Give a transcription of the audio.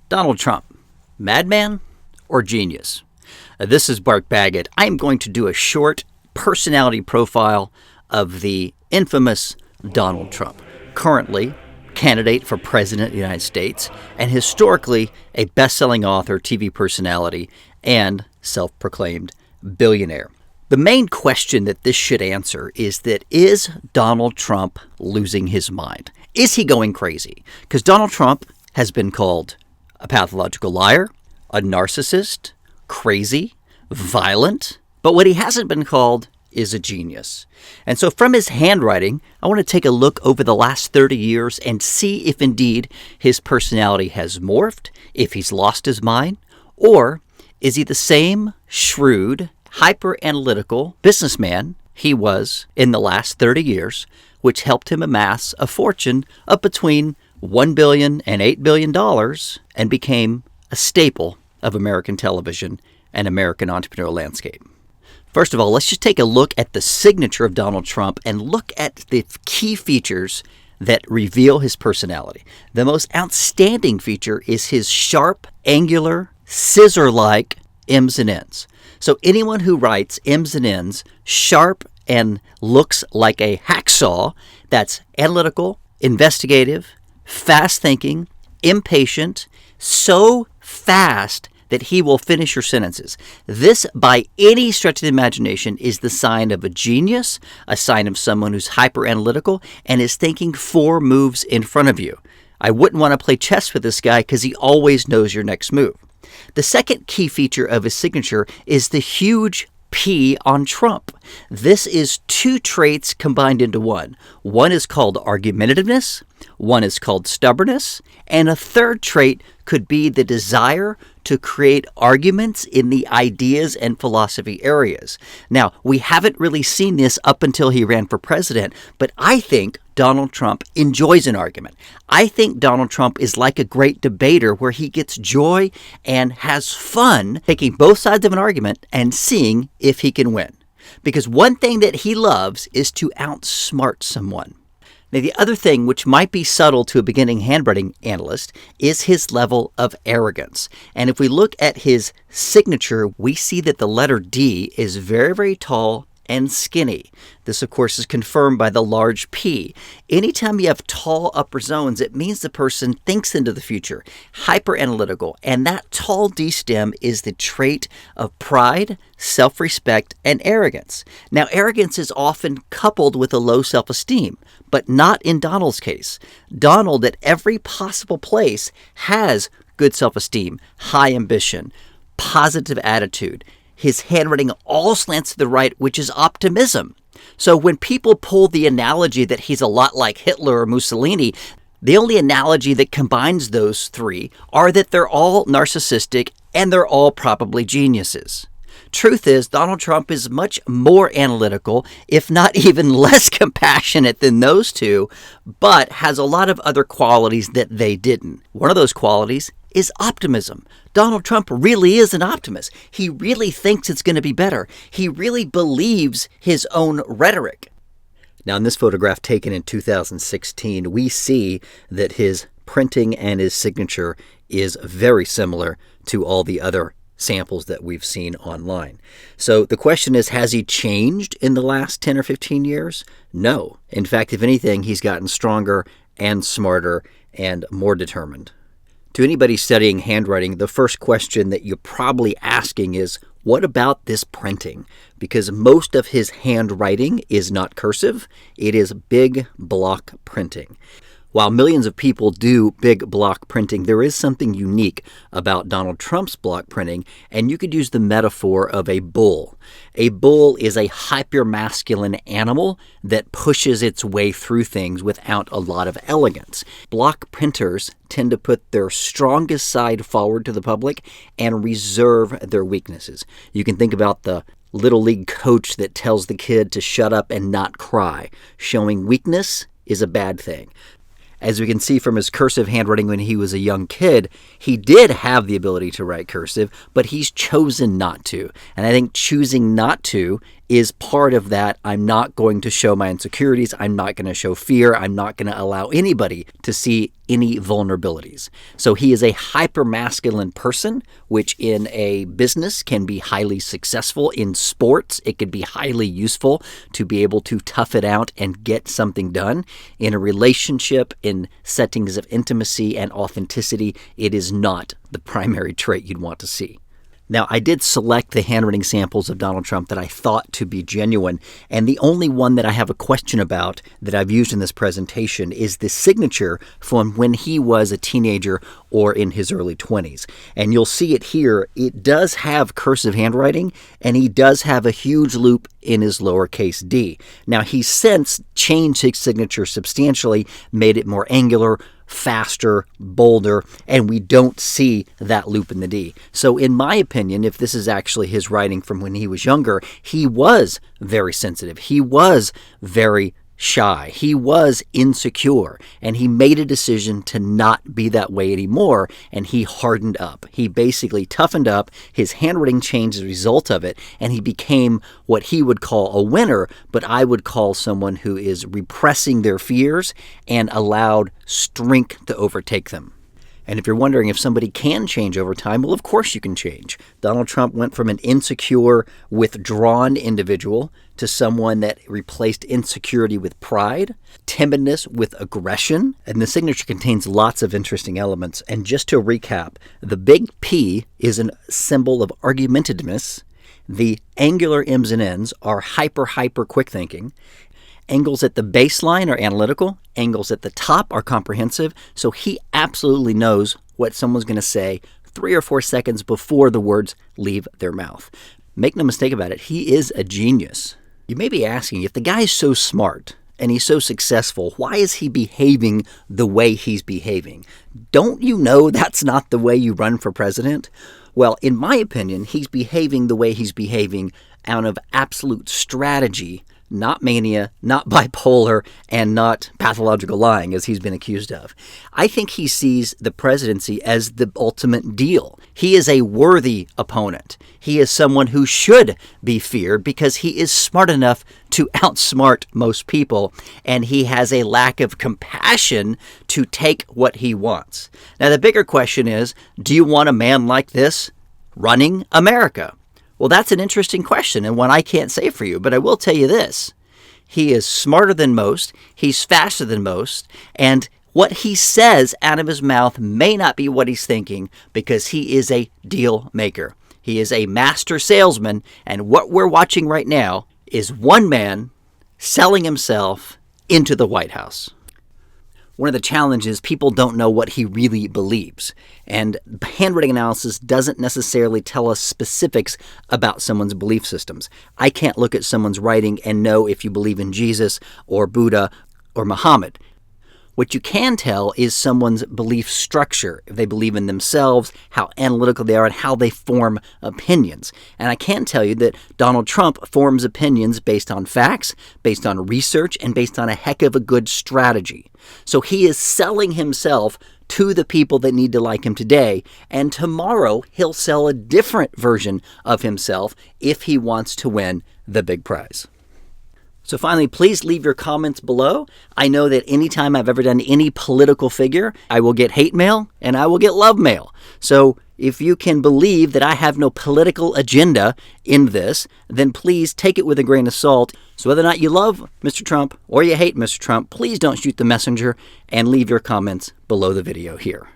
Donald Trump, madman or genius? This is Bart Baggett. I'm going to do a short personality profile of the infamous Donald Trump, currently candidate for President of the United States and historically a best-selling author, TV personality, and self-proclaimed billionaire. The main question that this should answer is Donald Trump losing his mind? Is he going crazy? Because Donald Trump has been called a pathological liar, a narcissist, crazy, violent, but what he hasn't been called is a genius. And so from his handwriting, I want to take a look over the last 30 years and see if indeed his personality has morphed, if he's lost his mind, or is he the same shrewd, hyper-analytical businessman he was in the last 30 years, which helped him amass a fortune of between $1 billion and $8 billion and became a staple of American television and American entrepreneurial landscape. First of all, let's just take a look at the signature of Donald Trump and look at the key features that reveal his personality. The most outstanding feature is his sharp, angular, scissor-like M's and N's. So anyone who writes M's and N's sharp and looks like a hacksaw, that's analytical, investigative, fast-thinking, impatient, so fast that he will finish your sentences. This, by any stretch of the imagination, is the sign of a genius, a sign of someone who's hyper-analytical and is thinking 4 moves in front of you. I wouldn't want to play chess with this guy because he always knows your next move. The second key feature of his signature is the huge P on Trump. This is 2 traits combined into one. One is called argumentativeness, one is called stubbornness, and a third trait could be the desire to create arguments in the ideas and philosophy areas. Now, we haven't really seen this up until he ran for president, but I think Donald Trump enjoys an argument. I think Donald Trump is like a great debater where he gets joy and has fun taking both sides of an argument and seeing if he can win. Because one thing that he loves is to outsmart someone. Now, the other thing, which might be subtle to a beginning handwriting analyst, is his level of arrogance. And if we look at his signature, we see that the letter D is very, very tall and skinny. This, of course, is confirmed by the large P. Anytime you have tall upper zones, it means the person thinks into the future, hyper-analytical, and that tall D stem is the trait of pride, self-respect, and arrogance. Now, arrogance is often coupled with a low self-esteem, but not in Donald's case. Donald, at every possible place, has good self-esteem, high ambition, positive attitude. His handwriting all slants to the right, which is optimism. So when people pull the analogy that he's a lot like Hitler or Mussolini, the only analogy that combines those 3 are that they're all narcissistic and they're all probably geniuses. Truth is, Donald Trump is much more analytical, if not even less compassionate than those 2, but has a lot of other qualities that they didn't. One of those qualities is optimism. Donald Trump really is an optimist. He really thinks it's going to be better. He really believes his own rhetoric. Now, in this photograph taken in 2016, we see that his printing and his signature is very similar to all the other samples that we've seen online. So the question is, has he changed in the last 10 or 15 years? No. In fact, if anything, he's gotten stronger and smarter and more determined. To anybody studying handwriting, the first question that you're probably asking is, what about this printing? Because most of his handwriting is not cursive, it is big block printing. While millions of people do big block printing, there is something unique about Donald Trump's block printing, and you could use the metaphor of a bull. A bull is a hyper-masculine animal that pushes its way through things without a lot of elegance. Block printers tend to put their strongest side forward to the public and reserve their weaknesses. You can think about the little league coach that tells the kid to shut up and not cry. Showing weakness is a bad thing. As we can see from his cursive handwriting when he was a young kid, he did have the ability to write cursive, but he's chosen not to. And I think choosing not to is part of that. I'm not going to show my insecurities. I'm not going to show fear. I'm not going to allow anybody to see any vulnerabilities. So he is a hyper-masculine person, which in a business can be highly successful. In sports, it could be highly useful to be able to tough it out and get something done. In a relationship, in settings of intimacy and authenticity, it is not the primary trait you'd want to see. Now, I did select the handwriting samples of Donald Trump that I thought to be genuine, and the only one that I have a question about that I've used in this presentation is the signature from when he was a teenager or in his early 20s. And you'll see it here. It does have cursive handwriting, and he does have a huge loop in his lowercase d. Now, he's since changed his signature substantially, made it more angular, faster, bolder, and we don't see that loop in the D. So in my opinion, if this is actually his writing from when he was younger, he was very sensitive. He was very shy. He was insecure, and he made a decision to not be that way anymore, and he hardened up. He basically toughened up. His handwriting changed as a result of it, and he became what he would call a winner, but I would call someone who is repressing their fears and allowed strength to overtake them. And if you're wondering if somebody can change over time, well, of course you can change. Donald Trump went from an insecure, withdrawn individual to someone that replaced insecurity with pride, timidness with aggression, and the signature contains lots of interesting elements. And just to recap, the big P is a symbol of argumentativeness. The angular M's and N's are hyper quick thinking. Angles at the baseline are analytical. Angles at the top are comprehensive. So he absolutely knows what someone's going to say 3 or 4 seconds before the words leave their mouth. Make no mistake about it, he is a genius. You may be asking, if the guy's so smart and he's so successful, why is he behaving the way he's behaving? Don't you know that's not the way you run for president? Well, in my opinion, he's behaving the way he's behaving out of absolute strategy, not mania, not bipolar, and not pathological lying, as he's been accused of. I think he sees the presidency as the ultimate deal. He is a worthy opponent. He is someone who should be feared because he is smart enough to outsmart most people, and he has a lack of compassion to take what he wants. Now, the bigger question is, do you want a man like this running America? Well, that's an interesting question and one I can't say for you, but I will tell you this. He is smarter than most, he's faster than most, and what he says out of his mouth may not be what he's thinking because he is a deal maker. He is a master salesman, and what we're watching right now is one man selling himself into the White House. One of the challenges, people don't know what he really believes. And handwriting analysis doesn't necessarily tell us specifics about someone's belief systems. I can't look at someone's writing and know if you believe in Jesus or Buddha or Muhammad. What you can tell is someone's belief structure, if they believe in themselves, how analytical they are, and how they form opinions. And I can tell you that Donald Trump forms opinions based on facts, based on research, and based on a heck of a good strategy. So he is selling himself to the people that need to like him today, and tomorrow he'll sell a different version of himself if he wants to win the big prize. So finally, please leave your comments below. I know that anytime I've ever done any political figure, I will get hate mail and I will get love mail. So if you can believe that I have no political agenda in this, then please take it with a grain of salt. So whether or not you love Mr. Trump or you hate Mr. Trump, please don't shoot the messenger and leave your comments below the video here.